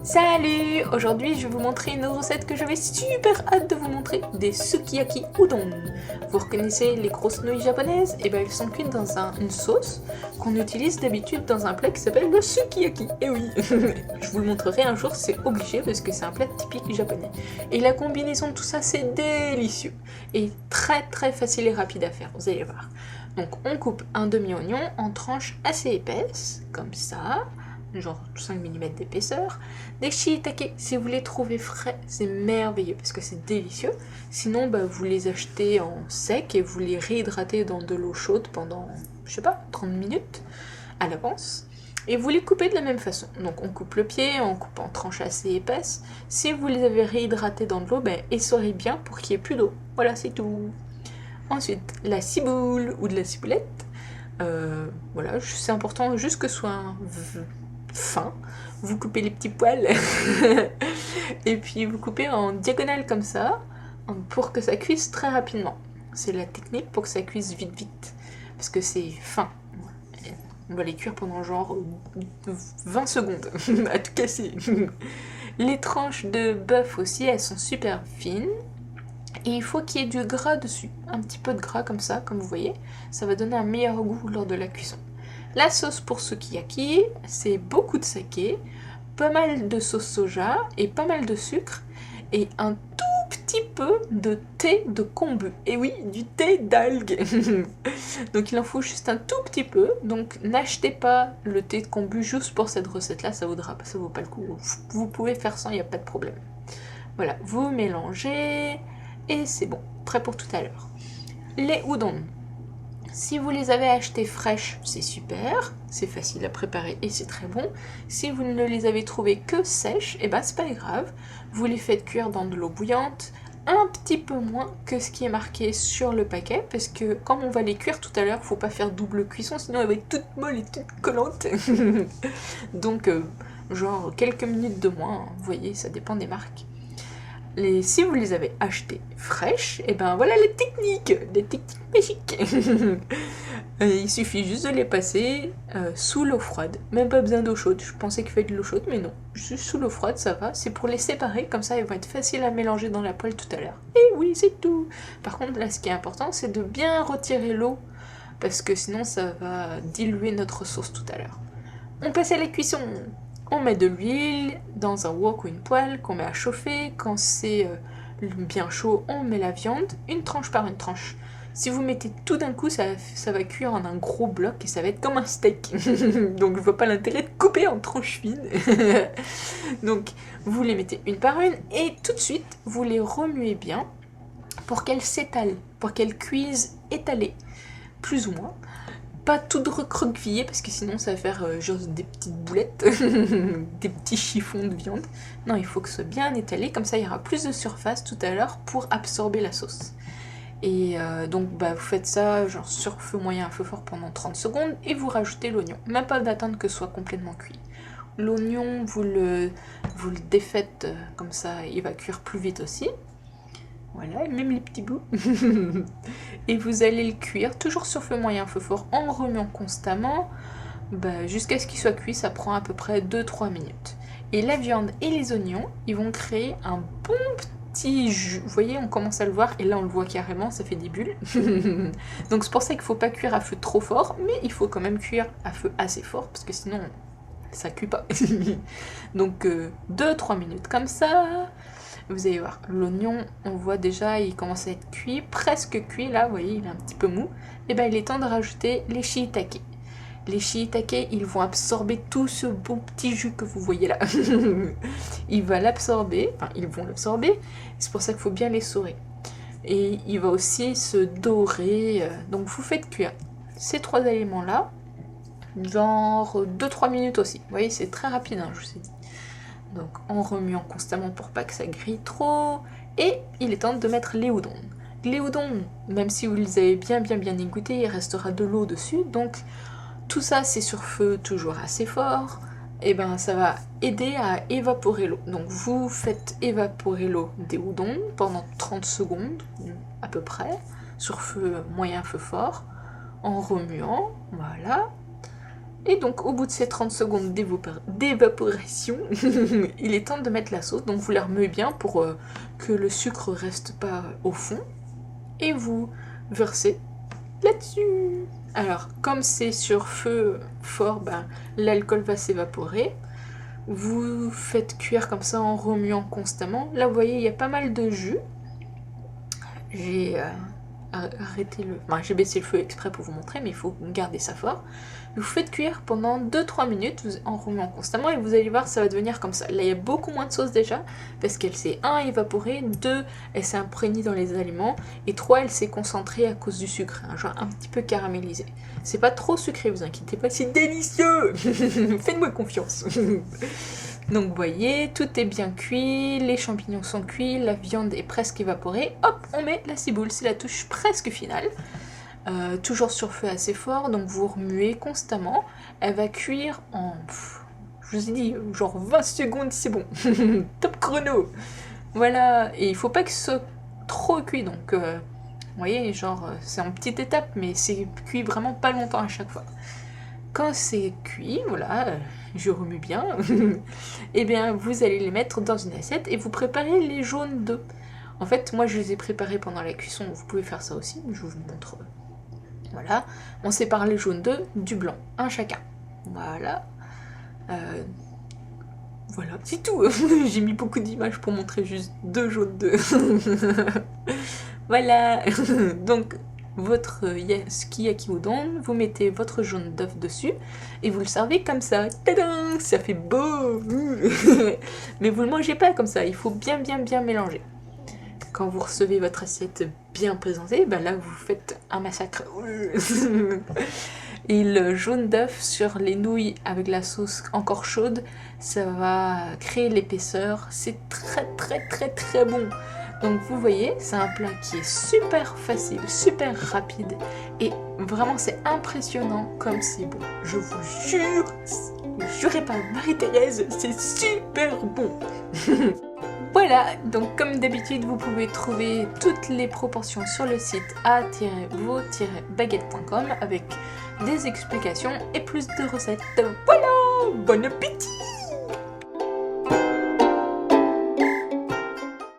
Salut! Aujourd'hui je vais vous montrer une recette que j'avais super hâte de vous montrer, des sukiyaki udon. Vous reconnaissez les grosses nouilles japonaises? Et bien elles sont cuites dans une sauce qu'on utilise d'habitude dans un plat qui s'appelle le sukiyaki. Et oui, je vous le montrerai un jour, c'est obligé parce que c'est un plat typique japonais. Et la combinaison de tout ça c'est délicieux et très facile et rapide à faire, vous allez voir. Donc on coupe un demi-oignon en tranches assez épaisses, comme ça. Genre 5 mm d'épaisseur. Des shiitake, si vous les trouvez frais, c'est merveilleux parce que c'est délicieux. Sinon, vous les achetez en sec et vous les réhydratez dans de l'eau chaude pendant, je sais pas, 30 minutes à l'avance. Et vous les coupez de la même façon. Donc on coupe le pied, on coupe en tranches assez épaisses. Si vous les avez réhydratés dans de l'eau, essorez bien pour qu'il n'y ait plus d'eau. Voilà, c'est tout. Ensuite, la ciboule ou de la ciboulette. Voilà, c'est important juste que ce soit fin, vous coupez les petits poils et puis vous coupez en diagonale comme ça pour que ça cuise très rapidement. C'est la technique pour que ça cuise vite parce que c'est fin. On va les cuire pendant genre 20 secondes à tout casser. Les tranches de bœuf aussi, elles sont super fines. Et il faut qu'il y ait du gras dessus, un petit peu de gras comme ça, comme vous voyez. Ça va donner un meilleur goût lors de la cuisson. La sauce pour sukiyaki, c'est beaucoup de saké, pas mal de sauce soja et pas mal de sucre et un tout petit peu de thé de kombu. Et oui, du thé d'algues. Donc il en faut juste un tout petit peu. Donc n'achetez pas le thé de kombu juste pour cette recette-là, ça vaut pas le coup. Vous pouvez faire sans, il n'y a pas de problème. Voilà, vous mélangez et c'est bon, prêt pour tout à l'heure. Les udon. Si vous les avez achetées fraîches, c'est super, c'est facile à préparer et c'est très bon. Si vous ne les avez trouvées que sèches, c'est pas grave. Vous les faites cuire dans de l'eau bouillante, un petit peu moins que ce qui est marqué sur le paquet, parce que comme on va les cuire tout à l'heure, faut pas faire double cuisson, sinon elle va être toute molle et toute collante. Donc, genre quelques minutes de moins, vous voyez, ça dépend des marques. Si vous les avez achetées fraîches, voilà les techniques magiques. Il suffit juste de les passer sous l'eau froide, même pas besoin d'eau chaude. Je pensais qu'il fallait de l'eau chaude, mais non, juste sous l'eau froide, ça va. C'est pour les séparer, comme ça ils vont être faciles à mélanger dans la poêle tout à l'heure. Et oui, c'est tout. Par contre, là, ce qui est important, c'est de bien retirer l'eau, parce que sinon ça va diluer notre sauce tout à l'heure. On passe à la cuisson. On met de l'huile dans un wok ou une poêle qu'on met à chauffer. Quand c'est bien chaud, on met la viande, une tranche par une tranche. Si vous mettez tout d'un coup, ça va cuire en un gros bloc et ça va être comme un steak. Donc je vois pas l'intérêt de couper en tranches fines. Donc vous les mettez une par une et tout de suite, vous les remuez bien pour qu'elles s'étalent, pour qu'elles cuisent étalées, plus ou moins. Pas tout recroquevillé parce que sinon ça va faire genre des petites boulettes, des petits chiffons de viande. Non, il faut que ce soit bien étalé, comme ça il y aura plus de surface tout à l'heure pour absorber la sauce. Et donc vous faites ça genre sur feu moyen à feu fort pendant 30 secondes et vous rajoutez l'oignon. Même pas d'attendre que ce soit complètement cuit. L'oignon, vous le défaites comme ça, il va cuire plus vite aussi. Voilà, même les petits bouts. Et vous allez le cuire, toujours sur feu moyen, feu fort, en remuant constamment, jusqu'à ce qu'il soit cuit, ça prend à peu près 2-3 minutes. Et la viande et les oignons, ils vont créer un bon petit jus. Vous voyez, on commence à le voir, et là on le voit carrément, ça fait des bulles. Donc c'est pour ça qu'il ne faut pas cuire à feu trop fort, mais il faut quand même cuire à feu assez fort, parce que sinon, ça cuit pas. Donc 2-3 minutes comme ça. Vous allez voir, l'oignon, on voit déjà, il commence à être cuit, presque cuit, là, vous voyez, il est un petit peu mou. Et il est temps de rajouter les shiitake. Les shiitake, ils vont absorber tout ce bon petit jus que vous voyez là. Ils vont l'absorber, c'est pour ça qu'il faut bien les saurer. Et il va aussi se dorer, donc vous faites cuire ces 3 éléments-là, genre 2-3 minutes aussi. Vous voyez, c'est très rapide, je vous ai dit. Donc en remuant constamment pour pas que ça grille trop. Et il est temps de mettre les udon. Les udon, même si vous les avez bien égoutés, il restera de l'eau dessus. Donc tout ça c'est sur feu toujours assez fort. Et ça va aider à évaporer l'eau. Donc vous faites évaporer l'eau des udon pendant 30 secondes à peu près, sur feu moyen, feu fort, en remuant, voilà. Et donc au bout de ces 30 secondes d'évaporation, il est temps de mettre la sauce. Donc vous la remuez bien pour que le sucre reste pas au fond. Et vous versez là-dessus. Alors comme c'est sur feu fort, l'alcool va s'évaporer. Vous faites cuire comme ça en remuant constamment. Là vous voyez il y a pas mal de jus. J'ai j'ai baissé le feu exprès pour vous montrer, mais il faut garder ça fort. Vous faites cuire pendant 2-3 minutes en remuant constamment et vous allez voir ça va devenir comme ça. Là il y a beaucoup moins de sauce déjà parce qu'elle s'est 1 évaporée, 2 elle s'est imprégnée dans les aliments et 3 elle s'est concentrée à cause du sucre, genre un petit peu caramélisé. C'est pas trop sucré, vous inquiétez pas, c'est délicieux. Faites-moi confiance. Donc vous voyez, tout est bien cuit, les champignons sont cuits, la viande est presque évaporée. Hop, on met la ciboule, c'est la touche presque finale. Toujours sur feu assez fort, donc vous remuez constamment. Elle va cuire en, je vous ai dit, genre 20 secondes, c'est bon. Top chrono. Voilà, et il faut pas que ce soit trop cuit, donc vous voyez, genre c'est en petite étape, mais c'est cuit vraiment pas longtemps à chaque fois. Quand c'est cuit, voilà, je remue bien, et bien vous allez les mettre dans une assiette et vous préparez les jaunes d'œufs. En fait, moi je les ai préparés pendant la cuisson, vous pouvez faire ça aussi, je vous montre. Voilà, on sépare les jaunes d'œufs du blanc, un chacun. Voilà. Voilà, c'est tout. J'ai mis beaucoup d'images pour montrer juste 2 jaunes d'œufs. Voilà. Donc, votre sukiyaki udon, vous mettez votre jaune d'œuf dessus et vous le servez comme ça. Tadam, ça fait beau. Mais vous le mangez pas comme ça, il faut bien mélanger. Quand vous recevez votre assiette bien présentée, là vous faites un massacre. Et le jaune d'œuf sur les nouilles avec la sauce encore chaude, ça va créer l'épaisseur. C'est très bon. Donc vous voyez, c'est un plat qui est super facile, super rapide. Et vraiment c'est impressionnant comme c'est bon. Je vous jure, jurez pas Marie-Thérèse, c'est super bon. Voilà, donc comme d'habitude, vous pouvez trouver toutes les proportions sur le site a-vo-baguette.com avec des explications et plus de recettes. Voilà, bon appétit!